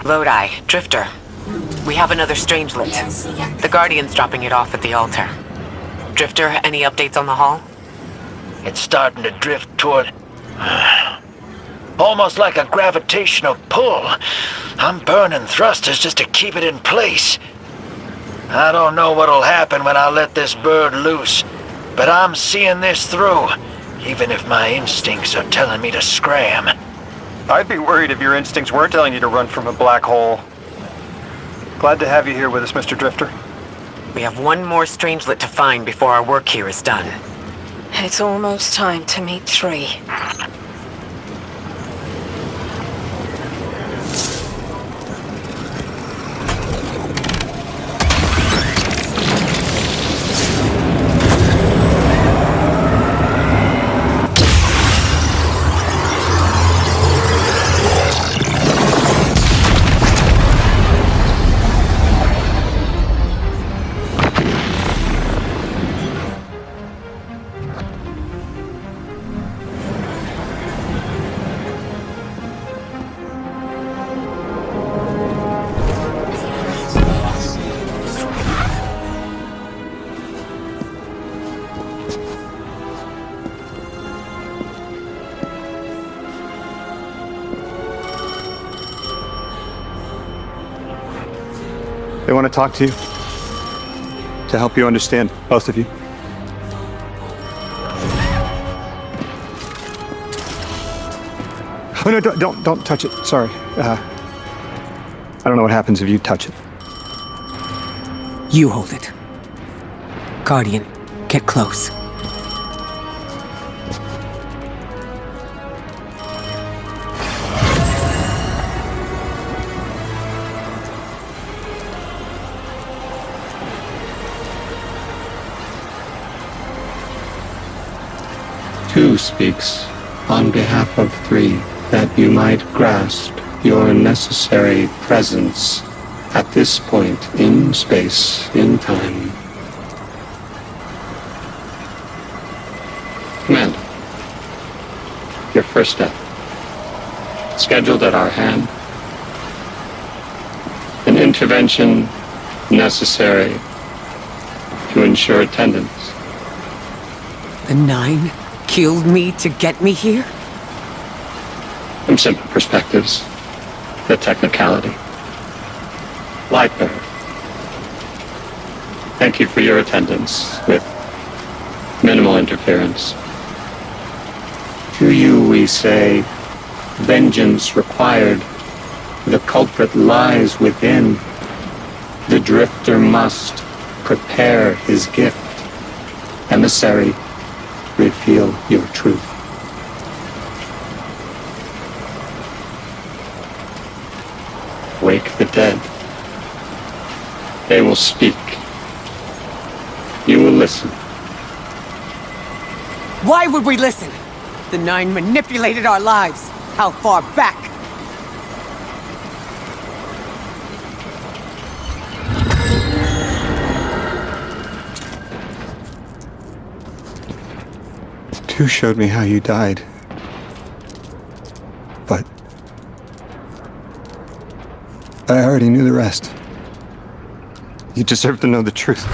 Lodi, Drifter. We have another strangelet. The Guardian's dropping it off at the altar. Drifter, any updates on the hull? It's starting to drift toward... almost like a gravitational pull. I'm burning thrusters just to keep it in place. I don't know what'll happen when I let this bird loose, but I'm seeing this through, even if my instincts are telling me to scram. I'd be worried if your instincts weren't telling you to run from a black hole. Glad to have you here with us, Mr. Drifter. We have one more strangelet to find before our work here is done. It's almost time to meet 3. They want to talk to you. To help you understand, both of you. Oh no, don't touch it. Sorry. I don't know what happens if you touch it. You hold it. Guardian, get close. Two speaks on behalf of 3 that you might grasp your necessary presence at this point in space, in time. Commander, your first step, scheduled at our hand. An intervention necessary to ensure attendance. The 9 killed me to get me here? From simple perspectives, the technicality. Lightbearer, thank you for your attendance with minimal interference. To you we say, vengeance required. The culprit lies within. The Drifter must prepare his gift. Emissary, reveal your truth. Wake the dead. They will speak. You will listen. Why would we listen? The 9 manipulated our lives. How far back? Two showed me how you died. But I already knew the rest. You deserve to know the truth.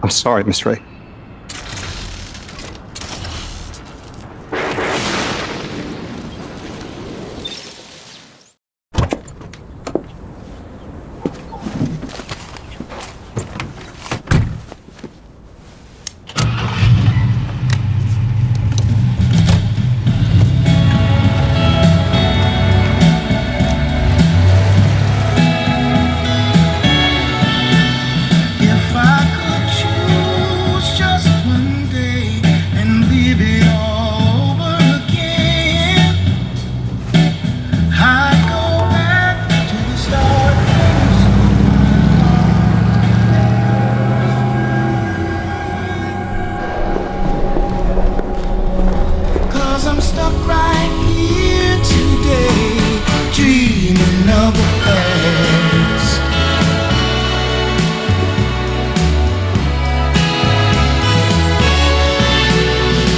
I'm sorry, Miss Ray.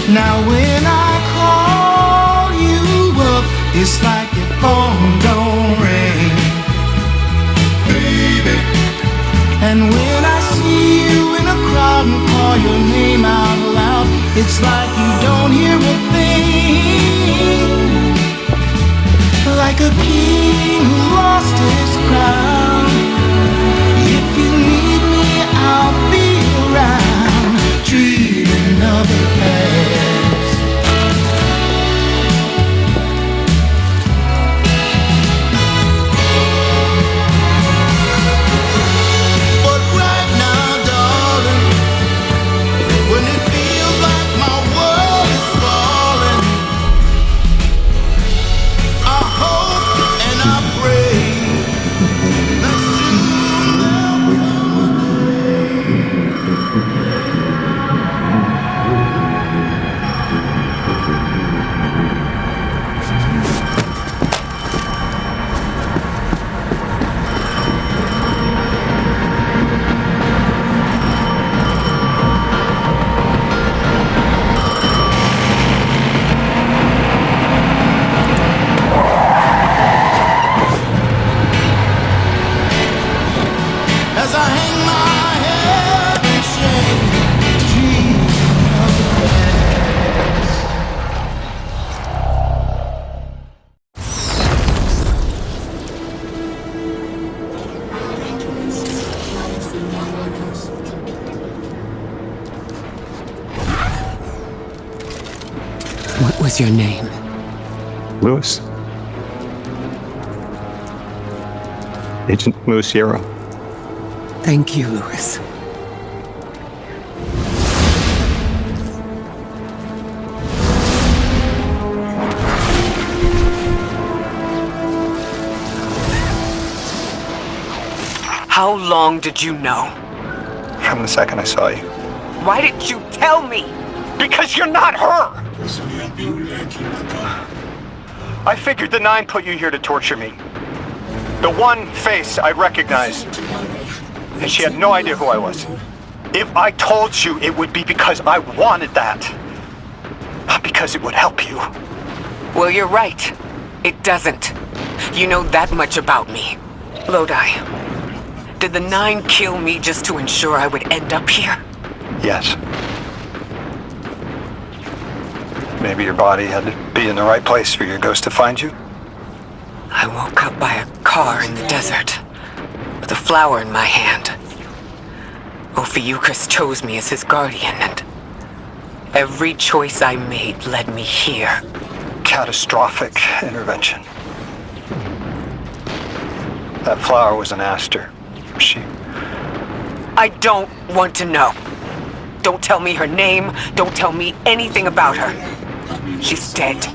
Now when I call you up, it's like Looks like you don't hear a thing. Like a king who lost his crown. If you need me, I'll be around. Dreaming of the past. But right now, darling, when it feels like my world is falling, I hope and I pray that soon there'll come a as I hang my head in shame, dreaming of the past. What was your name? Lewis. Agent Lewis Sierra. Thank you, Lewis. How long did you know? From the second I saw you. Why didn't you tell me? Because you're not her! I figured the 9 put you here to torture me. The one face I recognized. And she had no idea who I was. If I told you, it would be because I wanted that. Not because it would help you. Well, you're right. It doesn't. You know that much about me. Lodi, did the 9 kill me just to ensure I would end up here? Yes. Maybe your body had to be in the right place for your ghost to find you? I woke up by a car in the desert, with a flower in my hand. Ophiuchus chose me as his guardian, and every choice I made led me here. Catastrophic intervention. That flower was an aster. She... I don't want to know. Don't tell me her name. Don't tell me anything about her. She's dead.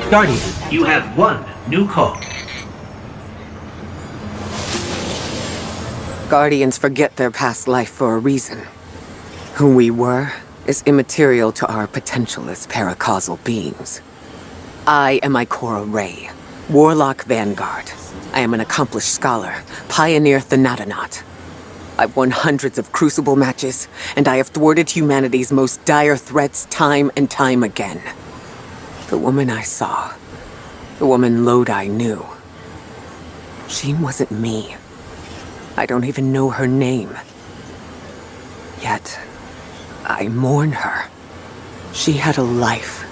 Guardian, you have one new call. Guardians forget their past life for a reason. Who we were is immaterial to our potential as paracausal beings. I am Ikora Ray, Warlock Vanguard. I am an accomplished scholar, pioneer Thanatonaut. I've won hundreds of Crucible matches, and I have thwarted humanity's most dire threats time and time again. The woman I saw, the woman Lodi knew, she wasn't me. I don't even know her name. Yet, I mourn her. She had a life,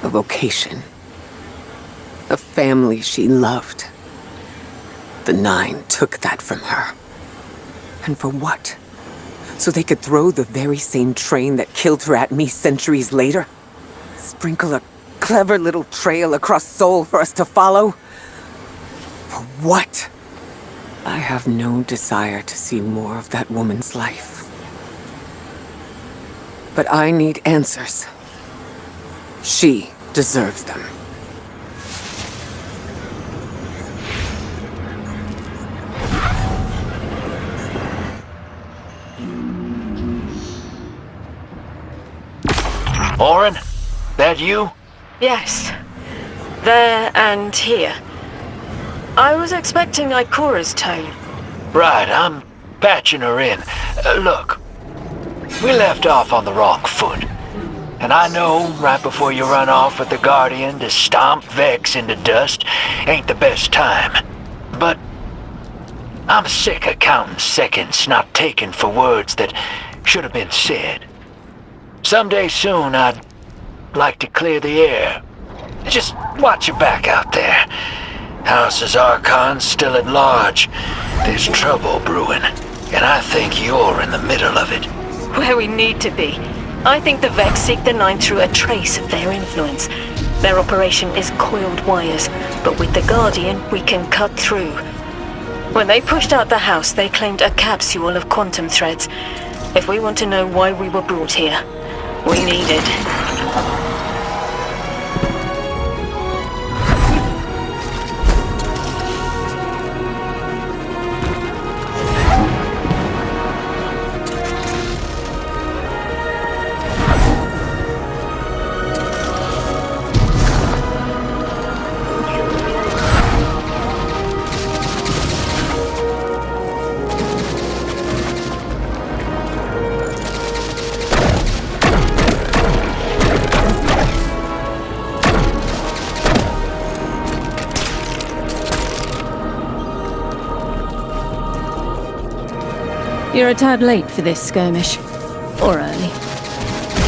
a vocation, a family she loved. The 9 took that from her. And for what? So they could throw the very same train that killed her at me centuries later? Sprinkle a clever little trail across Seoul for us to follow? For what? I have no desire to see more of that woman's life. But I need answers. She deserves them. Orin? That you? Yes. There and here. I was expecting Ikora's tone. Right, I'm patching her in. Look, we left off on the wrong foot. And I know right before you run off with the Guardian to stomp Vex into dust ain't the best time. But I'm sick of counting seconds not taken for words that should have been said. Someday soon I'd like to clear the air. Just watch your back out there. House's Archon's still at large. There's trouble brewing, and I think you're in the middle of it. Where we need to be. I think the Vex seek the Nine through a trace of their influence. Their operation is coiled wires, but with the Guardian, we can cut through. When they pushed out the house, they claimed a capsule of quantum threads. If we want to know why we were brought here, we need it. You're a tad late for this skirmish. Or early.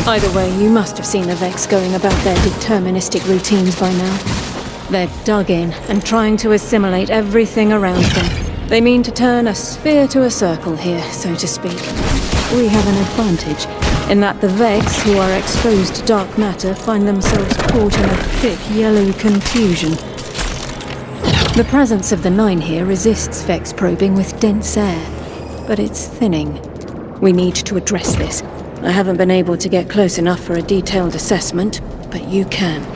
Either way, you must have seen the Vex going about their deterministic routines by now. They're dug in and trying to assimilate everything around them. They mean to turn a sphere to a circle here, so to speak. We have an advantage, in that the Vex, who are exposed to dark matter, find themselves caught in a thick yellow confusion. The presence of the Nine here resists Vex probing with dense air. But it's thinning. We need to address this. I haven't been able to get close enough for a detailed assessment, but you can.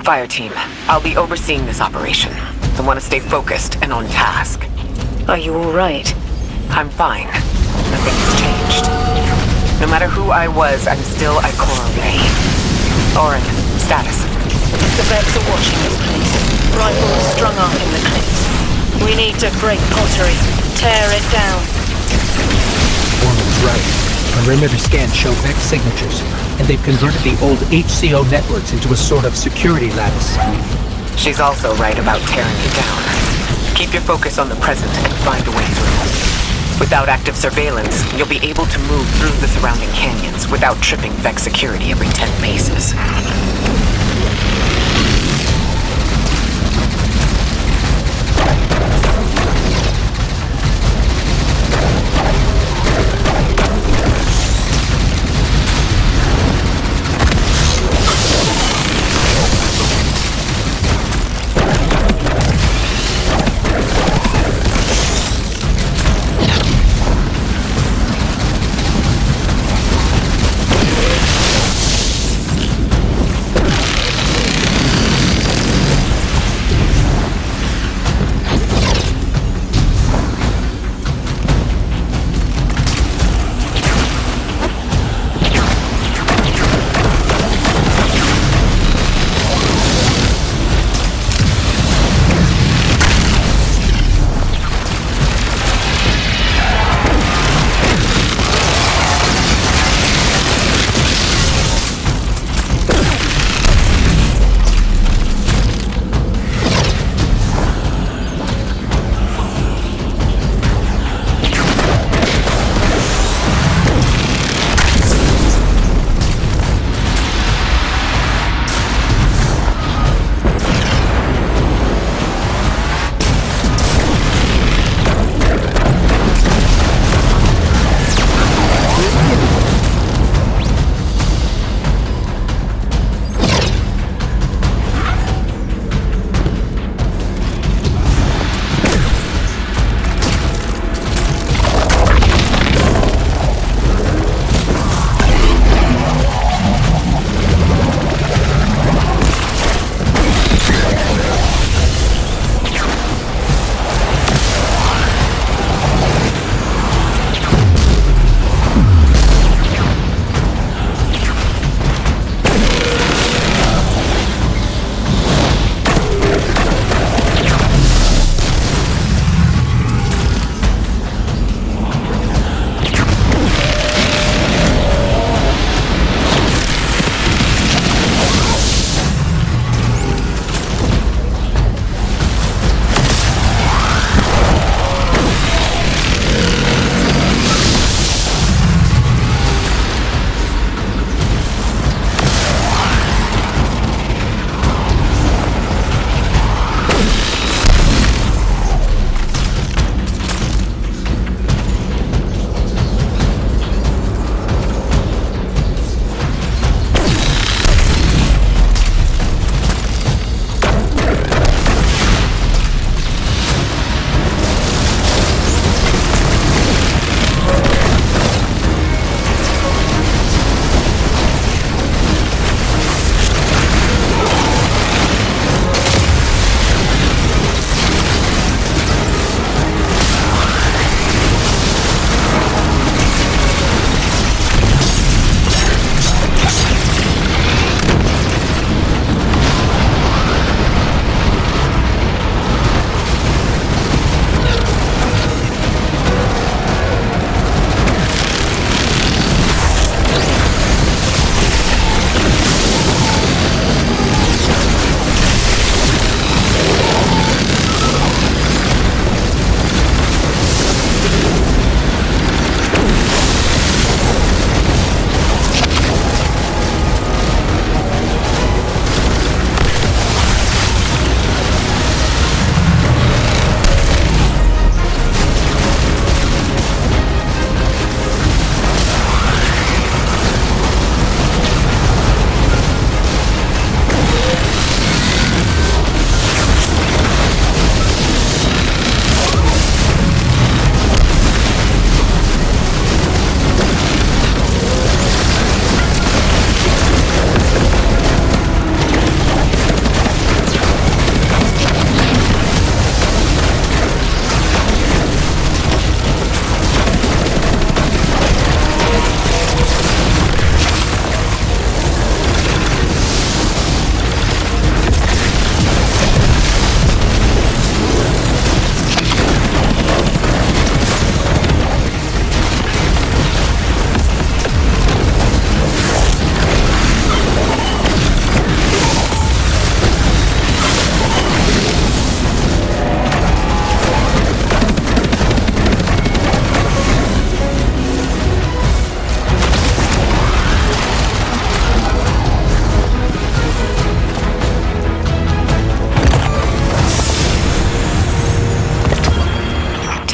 Fire team, I'll be overseeing this operation. I want to stay focused and on task. Are you all right? I'm fine. Nothing has changed. No matter who I was, I'm still Ikora Rey. Orin, status. The Vex are watching this place. Rifles strung up in the cliffs. We need to break pottery. Tear it down. Orman's right. Perimeter scans show Vex signatures, and they've converted the old HCO networks into a sort of security lattice. She's also right about tearing it down. Keep your focus on the present and find a way through. Without active surveillance, you'll be able to move through the surrounding canyons without tripping Vex security every 10 paces.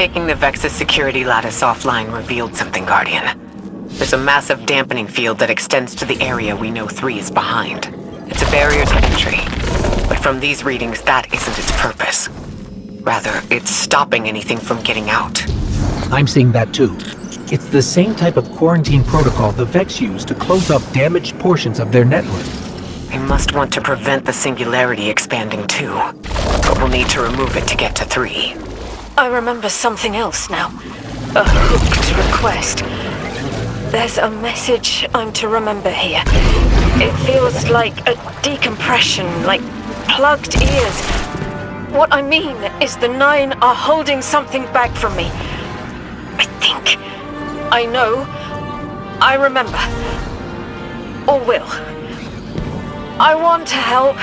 Taking the Vex's security lattice offline revealed something, Guardian. There's a massive dampening field that extends to the area we know 3 is behind. It's a barrier to entry. But from these readings, that isn't its purpose. Rather, it's stopping anything from getting out. I'm seeing that too. It's the same type of quarantine protocol the Vex use to close off damaged portions of their network. They must want to prevent the singularity expanding too. But we'll need to remove it to get to 3. I remember something else now. A hooked request. There's a message I'm to remember here. It feels like a decompression, like plugged ears. What I mean is the 9 are holding something back from me. I think. I know. I remember. Or will. I want to help.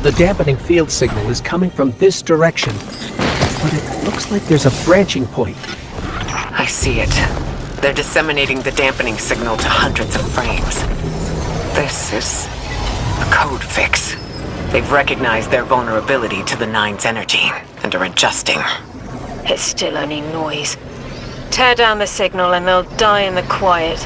The dampening field signal is coming from this direction, but it looks like there's a branching point. I see it. They're disseminating the dampening signal to hundreds of frames. This is a code fix. They've recognized their vulnerability to the 9's energy and are adjusting. It's still only noise. Tear down the signal and they'll die in the quiet.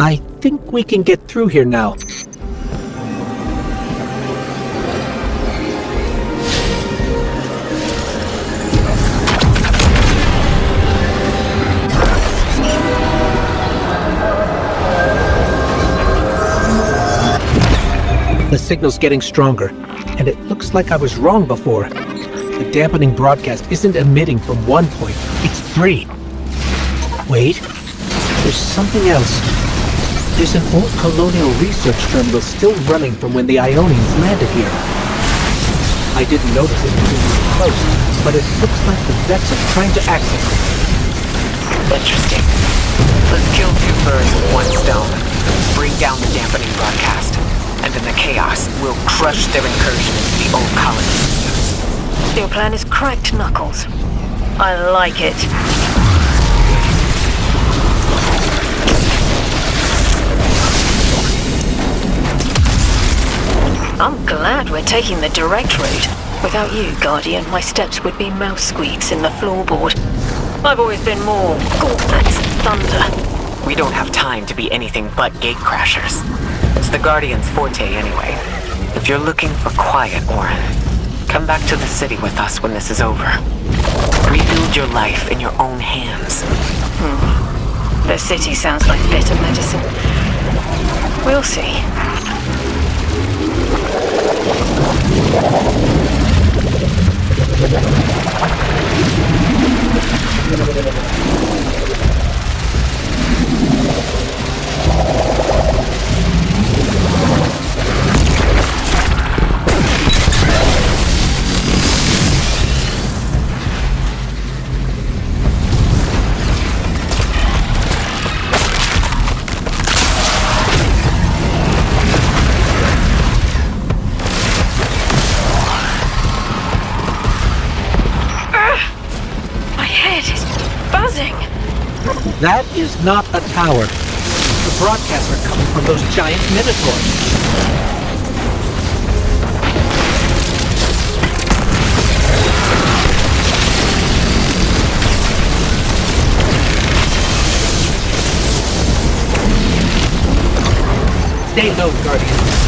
I think we can get through here now. The signal's getting stronger, and it looks like I was wrong before. The dampening broadcast isn't emitting from 1 point, it's 3. Wait, there's something else. There's an old colonial research terminal still running from when the Ionians landed here. I didn't notice it until we were close, but it looks like the Vex are trying to access it. Interesting. Let's kill 2 birds with 1 stone. Bring down the dampening broadcast. And in the chaos, we'll crush their incursion into the old colony systems. Your plan is cracked knuckles. I like it. I'm glad we're taking the direct route. Without you, Guardian, my steps would be mouse squeaks in the floorboard. I've always been more gauntlets and thunder. We don't have time to be anything but gatecrashers. It's the Guardian's forte anyway. If you're looking for quiet, Orin, come back to the city with us when this is over. Rebuild your life in your own hands. The city sounds like bitter medicine. We'll see. That is not a tower. The broadcasts are coming from those giant minotaurs. Stay low, Guardian.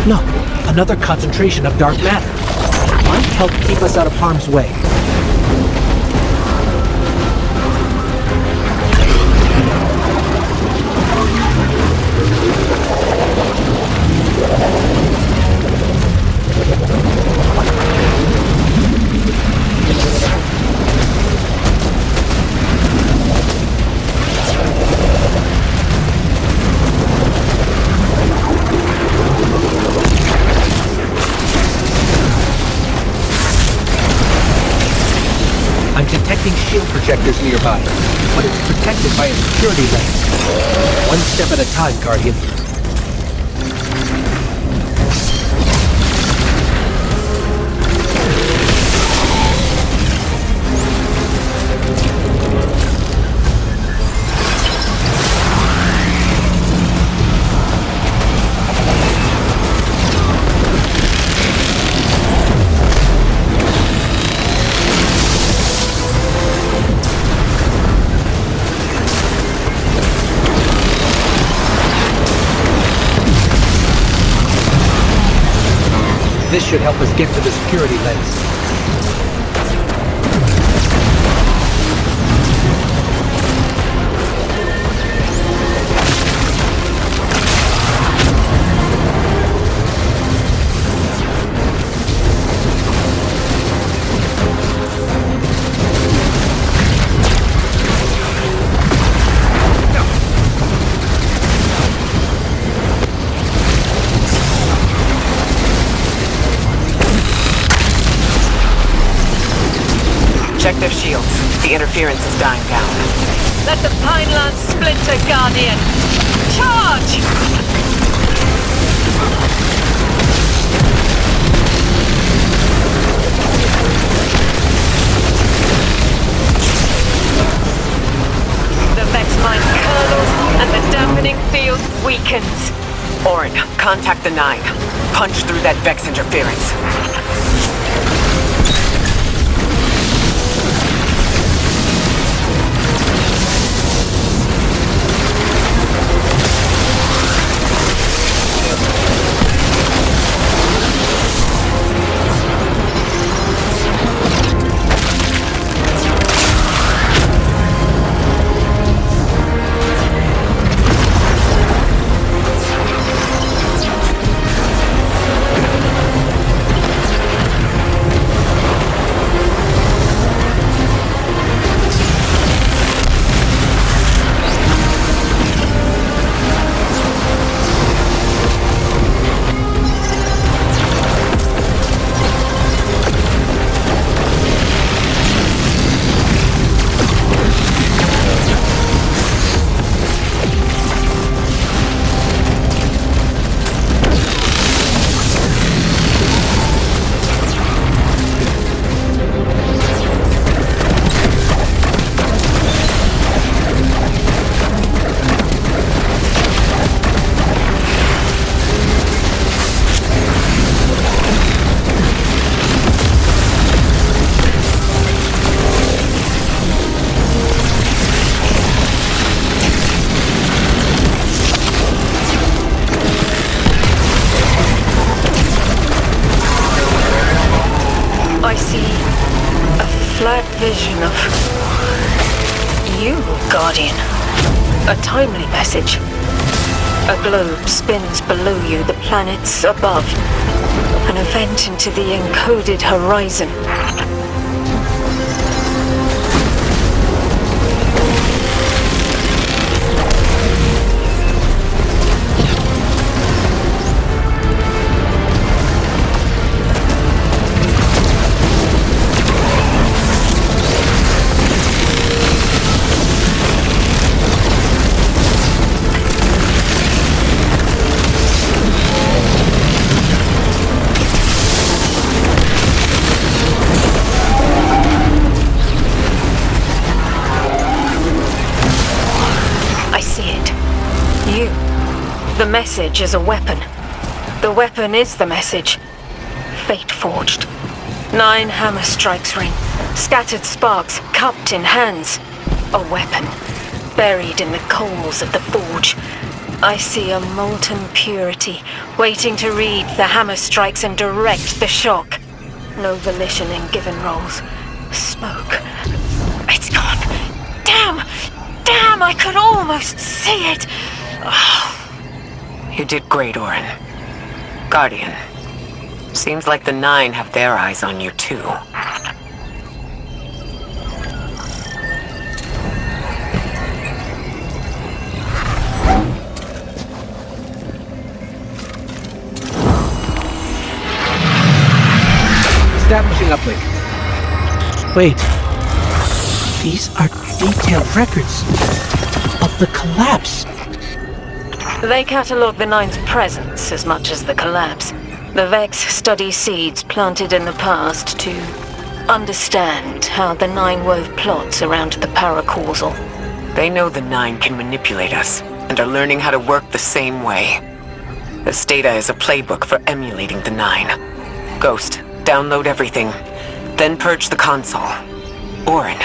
Look, another concentration of dark matter. Might help keep us out of harm's way. I'm detecting shield projectors nearby, but it's protected by a security lens. One step at a time, Guardian. This should help us get to the security lens. Check their shields. The interference is dying down. Let the Pinelands splinter, Guardian! Charge! The Vex mine curdles and the dampening field weakens. Orin, contact the 9. Punch through that Vex interference. that vision of you, Guardian. A timely message. A globe spins below you, the planets above. An event into the encoded horizon. The message is a weapon. The weapon is the message. Fate forged. 9 hammer strikes ring. Scattered sparks, cupped in hands. A weapon. Buried in the coals of the forge. I see a molten purity, waiting to read the hammer strikes and direct the shock. No volition in given roles. Smoke. It's gone. Damn! Damn, I could almost see it! Oh. You did great, Orin. Guardian. Seems like the 9 have their eyes on you, too. Establishing uplink. Wait. These are detailed records of the collapse. They catalogue the 9's presence as much as the collapse. The Vex study seeds planted in the past to understand how the 9 wove plots around the paracausal. They know the 9 can manipulate us, and are learning how to work the same way. This data is a playbook for emulating the 9. Ghost, download everything, then purge the console. Orin,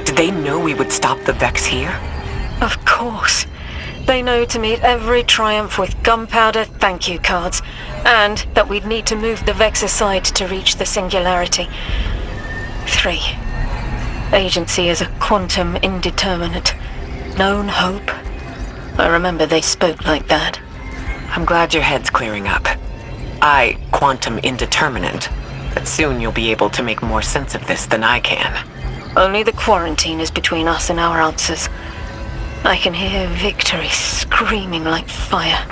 did they know we would stop the Vex here? Of course. They know to meet every triumph with gunpowder thank you cards, and that we'd need to move the Vex aside to reach the singularity. 3. Agency is a quantum indeterminate. Known hope. I remember they spoke like that. I'm glad your head's clearing up. Quantum indeterminate. But soon you'll be able to make more sense of this than I can. Only the quarantine is between us and our answers. I can hear victory screaming like fire.